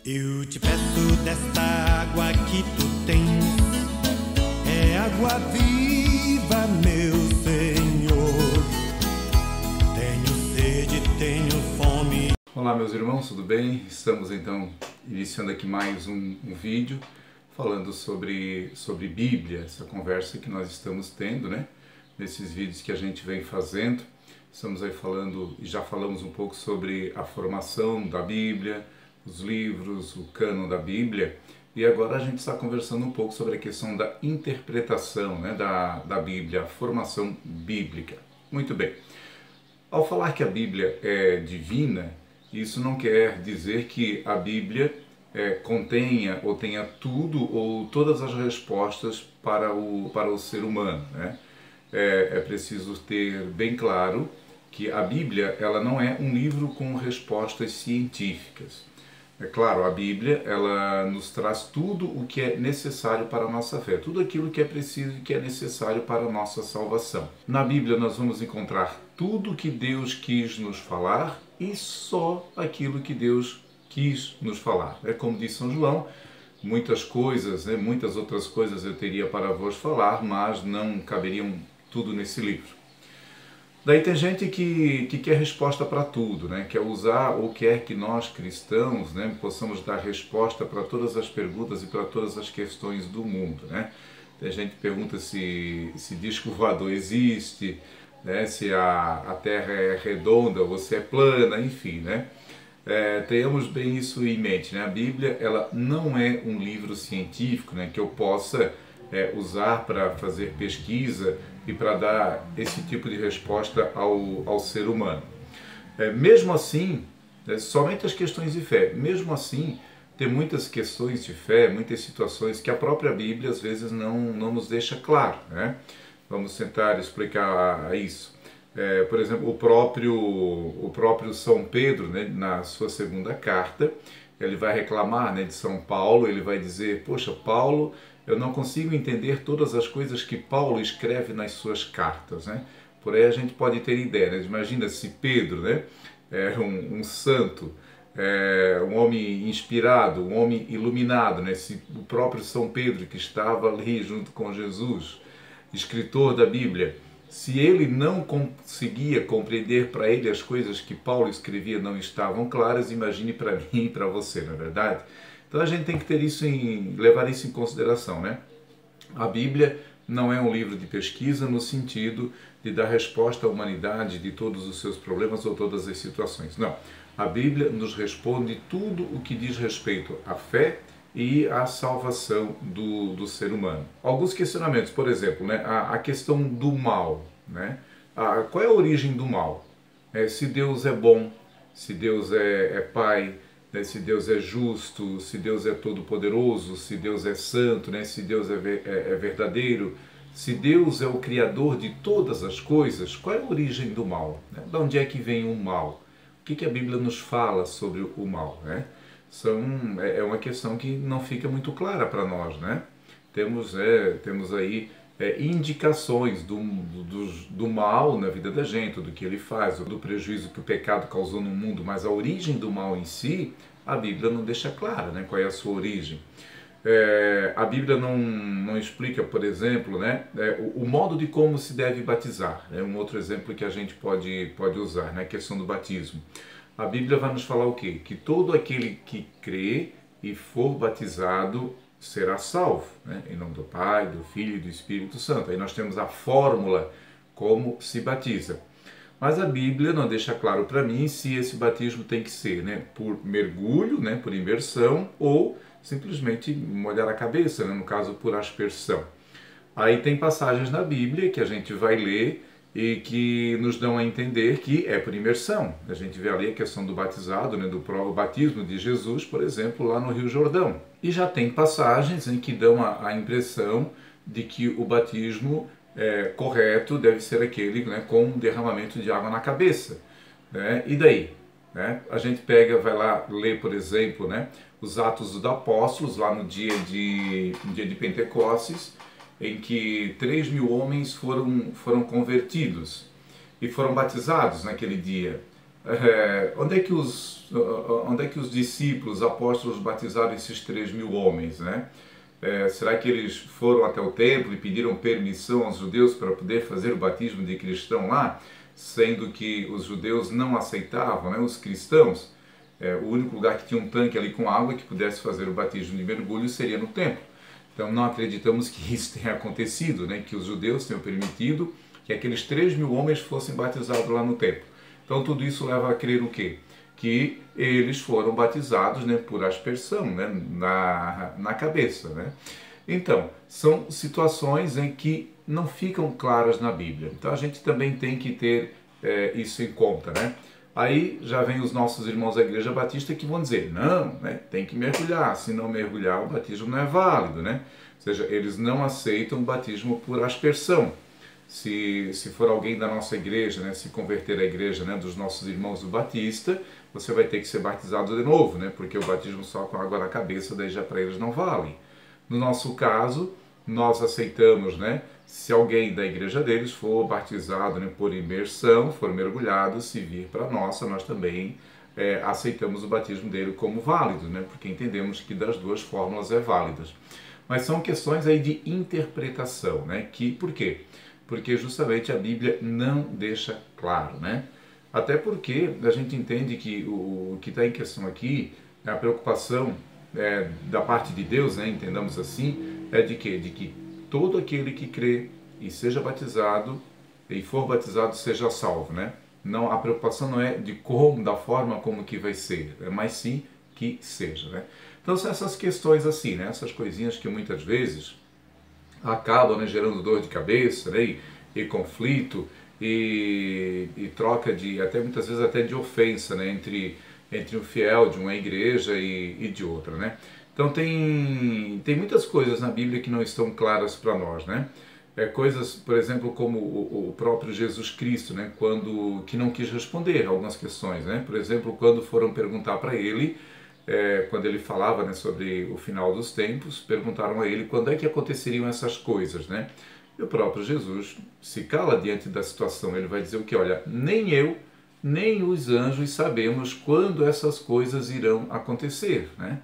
Eu te peço desta água que tu tens, é água viva, meu Senhor. Tenho sede, tenho fome. Olá meus irmãos, tudo bem? Estamos então iniciando aqui mais um vídeo falando sobre Bíblia, essa conversa que nós estamos tendo, né? Nesses vídeos que a gente vem fazendo. Estamos aí falando, e já falamos um pouco sobre a formação da Bíblia, os livros, o cânon da Bíblia, e agora a gente está conversando um pouco sobre a questão da interpretação, né, da Bíblia, a formação bíblica. Muito bem. Ao falar que a Bíblia é divina, isso não quer dizer que a Bíblia contenha ou tenha tudo ou todas as respostas para o ser humano, né? É preciso ter bem claro que a Bíblia ela não é um livro com respostas científicas. É claro, a Bíblia ela nos traz tudo o que é necessário para a nossa fé, tudo aquilo que é preciso e que é necessário para a nossa salvação. Na Bíblia nós vamos encontrar tudo o que Deus quis nos falar e só aquilo que Deus quis nos falar. É como diz São João, muitas coisas, né, muitas outras coisas eu teria para vos falar, mas não caberiam tudo nesse livro. Daí tem gente que quer resposta para tudo, né? Quer usar ou quer que nós cristãos, né, possamos dar resposta para todas as perguntas e para todas as questões do mundo, né? Tem gente que pergunta se disco voador existe, né? Se a Terra é redonda ou se é plana, enfim, né? Tenhamos bem isso em mente, né? A Bíblia ela não é um livro científico, né, que eu possa usar para fazer pesquisa e para dar esse tipo de resposta ao ser humano. Mesmo assim, somente as questões de fé, mesmo assim, tem muitas questões de fé, muitas situações que a própria Bíblia às vezes não nos deixa claro, né? Vamos tentar explicar isso. Por exemplo, o próprio São Pedro, né, na sua segunda carta, ele vai reclamar, né, de São Paulo, ele vai dizer, poxa, Paulo, eu não consigo entender todas as coisas que Paulo escreve nas suas cartas, né? Por aí a gente pode ter ideia, né? Imagina se Pedro, né, era um santo, um homem inspirado, um homem iluminado, né? Se o próprio São Pedro, que estava ali junto com Jesus, escritor da Bíblia, se ele não conseguia compreender para ele as coisas que Paulo escrevia não estavam claras, imagine para mim e para você, não é verdade? Então a gente tem que ter levar isso em consideração, né? A Bíblia não é um livro de pesquisa no sentido de dar resposta à humanidade de todos os seus problemas ou todas as situações. Não. A Bíblia nos responde tudo o que diz respeito à fé e à salvação do ser humano. Alguns questionamentos, por exemplo, né? A questão do mal, né? Qual é a origem do mal? Se Deus é bom, se Deus é Pai, né? Se Deus é justo, se Deus é todo-poderoso, se Deus é santo, né? Se Deus é verdadeiro, se Deus é o Criador de todas as coisas, qual é a origem do mal? Né? De onde é que vem o mal? O que a Bíblia nos fala sobre o mal, né? É uma questão que não fica muito clara para nós, né? Temos aí indicações do mal na vida da gente, do que ele faz, do prejuízo que o pecado causou no mundo, mas a origem do mal em si, a Bíblia não deixa clara, né? Qual é a sua origem. A Bíblia não explica, por exemplo, né, o modo de como se deve batizar. É um outro exemplo que a gente pode usar, né? A questão do batismo. A Bíblia vai nos falar o quê? Que todo aquele que crê e for batizado será salvo, né? Em nome do Pai, do Filho e do Espírito Santo. Aí nós temos a fórmula como se batiza. Mas a Bíblia não deixa claro para mim se esse batismo tem que ser, né, por mergulho, né, por imersão, ou simplesmente molhar a cabeça, né, no caso por aspersão. Aí tem passagens na Bíblia que a gente vai ler e que nos dão a entender que é por imersão. A gente vê ali a questão do batizado, né, do batismo de Jesus, por exemplo, lá no Rio Jordão. E já tem passagens em que dão a impressão de que o batismo correto deve ser aquele, né, com derramamento de água na cabeça, né? E daí? Né? A gente vai lá ler, por exemplo, né, os Atos dos Apóstolos, lá no dia de Pentecostes, em que 3.000 homens foram convertidos e foram batizados naquele dia. onde é que os discípulos, apóstolos batizaram esses 3.000 homens, né? Será que eles foram até o templo e pediram permissão aos judeus para poder fazer o batismo de cristão lá, sendo que os judeus não aceitavam, né, os cristãos? O único lugar que tinha um tanque ali com água que pudesse fazer o batismo de mergulho seria no templo. Então não acreditamos que isso tenha acontecido, né, que os judeus tenham permitido que aqueles 3.000 homens fossem batizados lá no templo. Então tudo isso leva a crer o quê? Que eles foram batizados, né, por aspersão, né, na cabeça, né? Então, são situações em que não ficam claras na Bíblia. Então a gente também tem que ter isso em conta, né? Aí já vem os nossos irmãos da Igreja Batista que vão dizer, não, né, tem que mergulhar, se não mergulhar o batismo não é válido, né? Ou seja, eles não aceitam o batismo por aspersão. Se for alguém da nossa igreja, né, se converter à igreja, né, dos nossos irmãos do Batista, você vai ter que ser batizado de novo, né, porque o batismo só com água na cabeça, daí já para eles não vale. No nosso caso, nós aceitamos, né, se alguém da igreja deles for batizado, né, por imersão, for mergulhado, se vir para a nossa, nós também aceitamos o batismo dele como válido, né, porque entendemos que das duas fórmulas é válidas. Mas são questões aí de interpretação, né, por quê? Porque justamente a Bíblia não deixa claro, né? Até porque a gente entende que o que está em questão aqui, a preocupação da parte de Deus, né, entendamos assim, é de quê? De que todo aquele que crê e seja batizado, e for batizado, seja salvo, né? Não, a preocupação não é de como, da forma como que vai ser, mas sim que seja, né? Então são essas questões assim, né? Essas coisinhas que muitas vezes acabam, né, gerando dor de cabeça, né, e conflito e troca de, até muitas vezes até de ofensa, né, entre um fiel de uma igreja e de outra, né? Então tem muitas coisas na Bíblia que não estão claras para nós, né? Coisas, por exemplo, como o próprio Jesus Cristo, né, que não quis responder algumas questões, né? Por exemplo, quando foram perguntar para ele, quando ele falava, né, sobre o final dos tempos, perguntaram a ele quando é que aconteceriam essas coisas, né? E o próprio Jesus se cala diante da situação. Ele vai dizer o que? Olha, nem eu, nem os anjos sabemos quando essas coisas irão acontecer, né?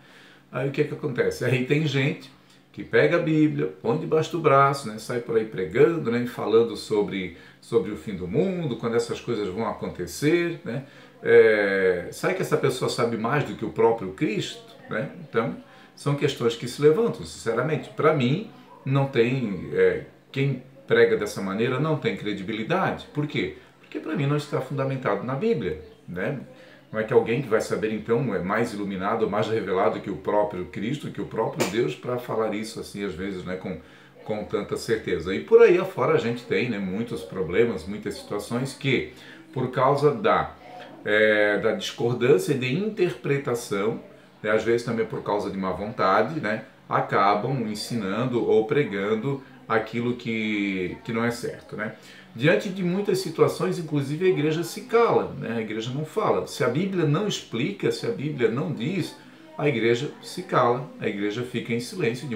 Aí o que acontece? Aí tem gente que pega a Bíblia, põe debaixo do braço, né, sai por aí pregando, né, falando sobre o fim do mundo, quando essas coisas vão acontecer, né? Sabe que essa pessoa sabe mais do que o próprio Cristo, né? Então, são questões que se levantam, sinceramente. Para mim, não tem, quem prega dessa maneira não tem credibilidade. Por quê? Porque para mim não está fundamentado na Bíblia, né? Não é que alguém que vai saber, então, é mais iluminado, mais revelado que o próprio Cristo, que o próprio Deus, para falar isso assim, às vezes, né, com tanta certeza. E por aí afora a gente tem, né, muitos problemas, muitas situações que, por causa da discordância de interpretação, né, às vezes também por causa de má vontade, né, acabam ensinando ou pregando aquilo que não é certo, né? Diante de muitas situações, inclusive a igreja se cala, né? A igreja não fala. Se a Bíblia não explica, se a Bíblia não diz, a igreja se cala, a igreja fica em silêncio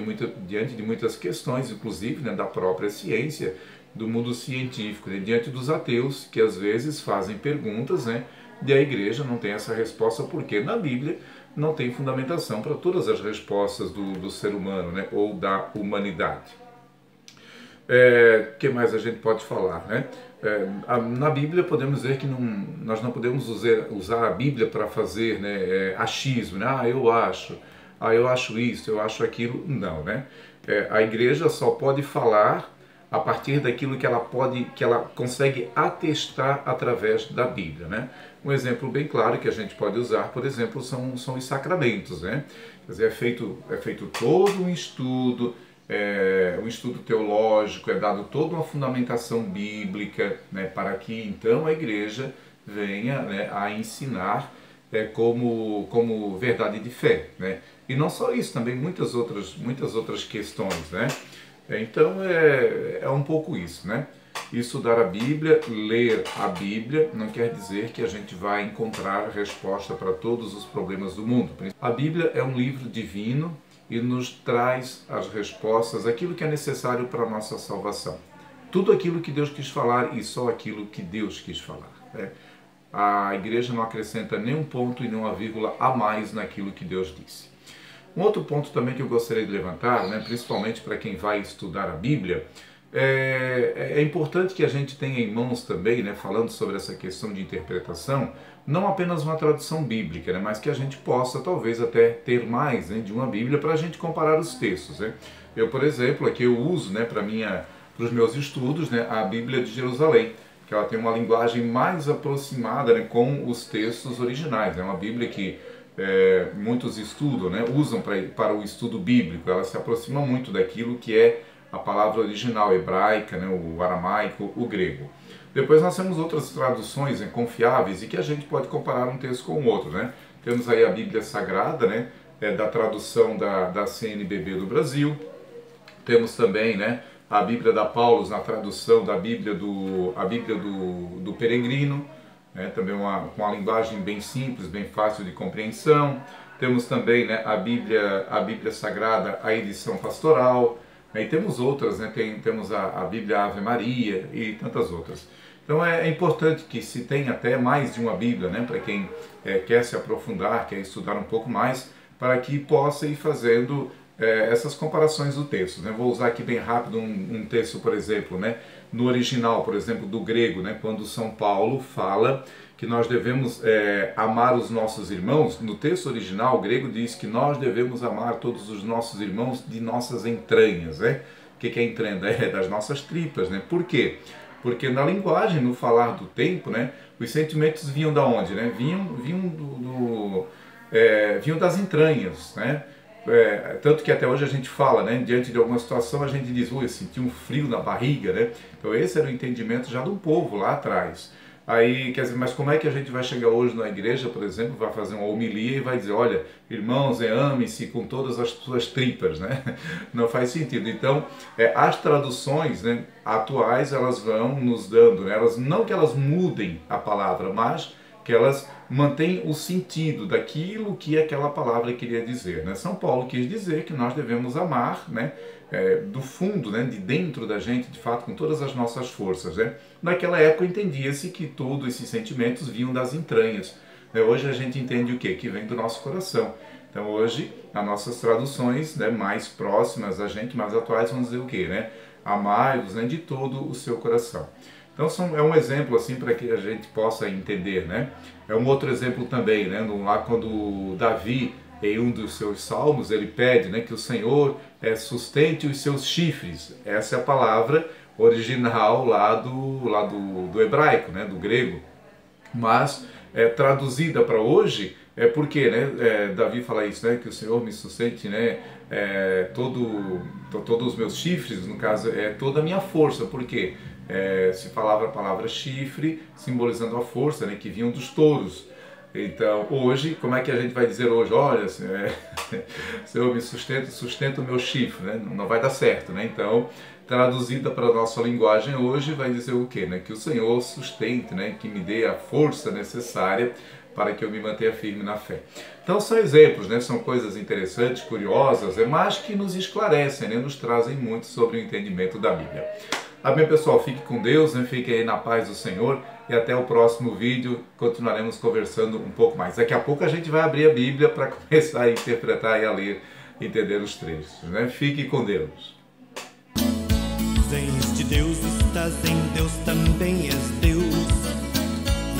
diante de muitas questões, inclusive, né, da própria ciência, do mundo científico, né, diante dos ateus, que às vezes fazem perguntas, né, e a igreja não tem essa resposta, porque na Bíblia não tem fundamentação para todas as respostas do ser humano, né, ou da humanidade. Que mais a gente pode falar, né? Na Bíblia podemos dizer que nós não podemos usar a Bíblia para fazer, né, achismo, né? Eu acho isso, eu acho aquilo. Não, né? A igreja só pode falar a partir daquilo que ela consegue atestar através da Bíblia, né? Um exemplo bem claro que a gente pode usar, por exemplo, são os sacramentos, né? Quer dizer, é feito todo um estudo teológico, é dado toda uma fundamentação bíblica, né, para que então a igreja venha, né, a ensinar como verdade de fé, né? E não só isso, também muitas outras questões, né? Então é um pouco isso, né? Estudar a Bíblia, ler a Bíblia, não quer dizer que a gente vai encontrar resposta para todos os problemas do mundo. A Bíblia é um livro divino e nos traz as respostas, aquilo que é necessário para a nossa salvação. Tudo aquilo que Deus quis falar e só aquilo que Deus quis falar, né? A igreja não acrescenta nem um ponto e nem uma vírgula a mais naquilo que Deus disse. Um outro ponto também que eu gostaria de levantar, né, principalmente para quem vai estudar a Bíblia, é importante que a gente tenha em mãos também, né, falando sobre essa questão de interpretação, não apenas uma tradução bíblica, né, mas que a gente possa talvez até ter mais, né, de uma Bíblia para a gente comparar os textos. Né? Eu, por exemplo, aqui eu uso, né, para os meus estudos, né, a Bíblia de Jerusalém, que ela tem uma linguagem mais aproximada, né, com os textos originais. É uma Bíblia que muitos estudam, né, usam para o estudo bíblico. Ela se aproxima muito daquilo que é a palavra original hebraica, né, o aramaico, o grego. Depois nós temos outras traduções, né, confiáveis e que a gente pode comparar um texto com o outro. Né? Temos aí a Bíblia Sagrada, né, da tradução da CNBB do Brasil. Temos também, né, a Bíblia da Paulus na tradução da Bíblia do Peregrino, né, também com uma linguagem bem simples, bem fácil de compreensão. Temos também, né, a Bíblia Sagrada, a edição pastoral. E temos outras, né? Temos a Bíblia Ave Maria e tantas outras. Então é importante que se tenha até mais de uma Bíblia, né? Para quem quer se aprofundar, quer estudar um pouco mais, para que possa ir fazendo essas comparações do texto. Né? Vou usar aqui bem rápido um texto, por exemplo, né? No original, por exemplo, do grego, né? Quando São Paulo fala que nós devemos amar os nossos irmãos, no texto original, o grego diz que nós devemos amar todos os nossos irmãos de nossas entranhas. Né? O que é entranha? É das nossas tripas. Né? Por quê? Porque na linguagem, no falar do tempo, né, os sentimentos vinham da onde? Né? Vinham das entranhas. Né? Tanto que até hoje a gente fala, né, diante de alguma situação, a gente diz, eu senti um frio na barriga. Né? Então esse era o entendimento já do povo lá atrás. Aí, quer dizer, mas como é que a gente vai chegar hoje na igreja, por exemplo, vai fazer uma homilia e vai dizer, olha, irmãos, amem-se com todas as suas tripas, né? Não faz sentido. Então, as traduções, né, atuais, elas vão nos dando, né, não que elas mudem a palavra, mas que elas mantêm o sentido daquilo que aquela palavra queria dizer. Né? São Paulo quis dizer que nós devemos amar, né, do fundo, né, de dentro da gente, de fato, com todas as nossas forças. Né? Naquela época entendia-se que todos esses sentimentos vinham das entranhas. Né? Hoje a gente entende o quê? Que vem do nosso coração. Então hoje, as nossas traduções, né, mais próximas a gente, mais atuais, vão dizer o quê? Né? Amai-vos, né, de todo o seu coração. Então é um exemplo assim para que a gente possa entender, né? É um outro exemplo também, né? Lá quando Davi, em um dos seus salmos, ele pede, né, que o Senhor sustente os seus chifres. Essa é a palavra original lá do hebraico, né, do grego. Mas traduzida para hoje, porque, né, Davi fala isso, né, que o Senhor me sustente, né, todos os meus chifres, no caso, toda a minha força. Por quê? Se falava a palavra chifre, simbolizando a força, né, que vinham dos touros. Então, hoje, como é que a gente vai dizer hoje? Olha, Senhor, me sustenta o meu chifre, né? Não vai dar certo, né? Então, traduzida para a nossa linguagem hoje, vai dizer o quê? Né? Que o Senhor sustente, né? Que me dê a força necessária para que eu me mantenha firme na fé. Então, são exemplos, né? São coisas interessantes, curiosas, mas que nos esclarecem, né? Nos trazem muito sobre o entendimento da Bíblia. Amém, pessoal? Fique com Deus, né? Fique aí na paz do Senhor e até o próximo vídeo continuaremos conversando um pouco mais. Daqui a pouco a gente vai abrir a Bíblia para começar a interpretar e a ler, entender os trechos, né? Fique com Deus. Vens de Deus, estás em Deus, também és Deus,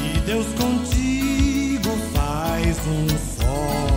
e Deus contigo faz um só.